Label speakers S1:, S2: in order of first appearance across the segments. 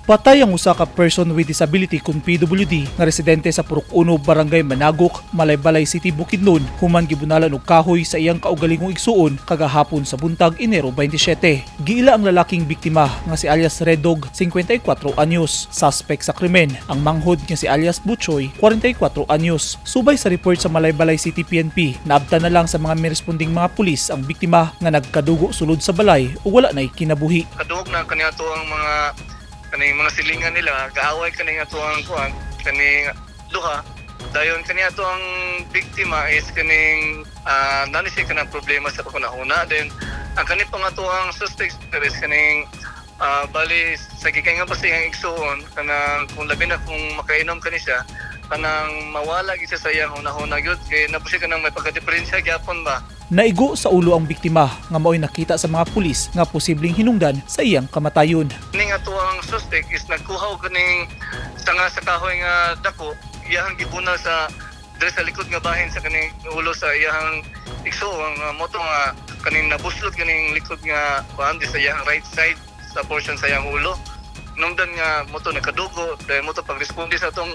S1: Patay ang usa ka person with disability kung PWD nga residente sa Purok 1, Barangay Managok, Malaybalay City, Bukidnon, human gibunalan og kahoy sa iyang kaugalingong igsuon kagahapon sa buntag Enero 27. Giila ang lalaking biktima nga si alias Redog, 54 anyos, suspek sa krimen. Ang manghod nga si alias Butchoy, 44 anyos. Subay sa report sa Malaybalay City PNP, naabtan na lang sa mga miresponding mga pulis ang biktima nga nagkadugo sulod sa balay ug wala nay kinabuhi.
S2: Kadugog na kaniadto ang kaning mga silingan nila, kaaway kaning ato ang kuan, kaning duha. Dayon kaniadto ang biktima is kaning nani siya kanang problema sa pagkunahuna. Then ang kaning pangatuang suspect is kaning bali sa gikaingan pa siyang igsuon kanang kung labi na kung makainom kani siya kanang mawala gid sa iyang hunahuna gyud kay napusi kanang may pagka-diferensya gyapon ba.
S1: Naigo sa ulo ang biktima nga mao'y nakita sa mga pulis nga posibleng hinungdan sa iyang kamatayon.
S2: Ning atuang suspect is nagkuhaw kaning tanga sa kahoy nga dako, iyang gibunal sa dire sa likod nga bahin sa kaning ulo sa iyang igso ang moto nga kaning nabuslot kaning likod nga kuan sa iyang right side sa portion sa iyang ulo. Nungdan nga moto nakadugo dahil moto pagresponde sa atong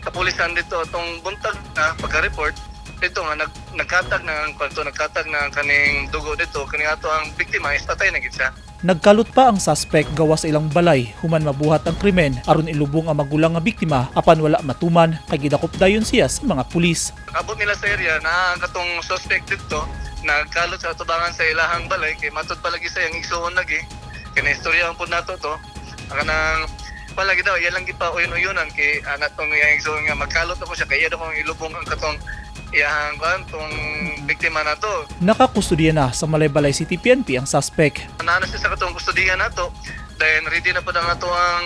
S2: kapulisan dito atong buntag na pagka-report ito nga nagkatag ng kaning dugo dito kani ato ang biktima is patay na gid siya.
S1: Nagkalot pa ang suspek gawa sa ilang balay human mabuhat ang krimen aron ilubong ang magulang nga biktima apan wala matuman kay gidakop dayon siya sa mga pulis.
S2: Abot nila sa area na katong suspect dito nagkalot sa atubangan sa ilahang balay kay matud palagi sa yang igsuon lagi kini istorya ang pud nato to kanang palagi daw iya lang gid pa uyon-uyonan kay anatong yang igsuon nga magkalot ako siya kay iya daw kong ilubong ang katong iyang tong biktima na to.
S1: Nakakustodiya na sa Malaybalay City PNP ang suspek.
S2: Naana siya sa katong kustodiya na to, then ready na po ang ato ang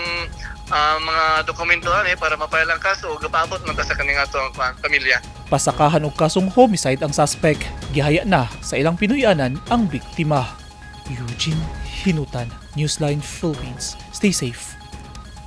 S2: mga dokumentohan para mapayal ang kaso o gapabot man ta sa kaning ato ang pamilya.
S1: Pasakahan og kasong homicide ang suspek. Gihaya na sa ilang Pinoyanan ang biktima. Eugene Hinutan, Newsline Philippines. Stay safe.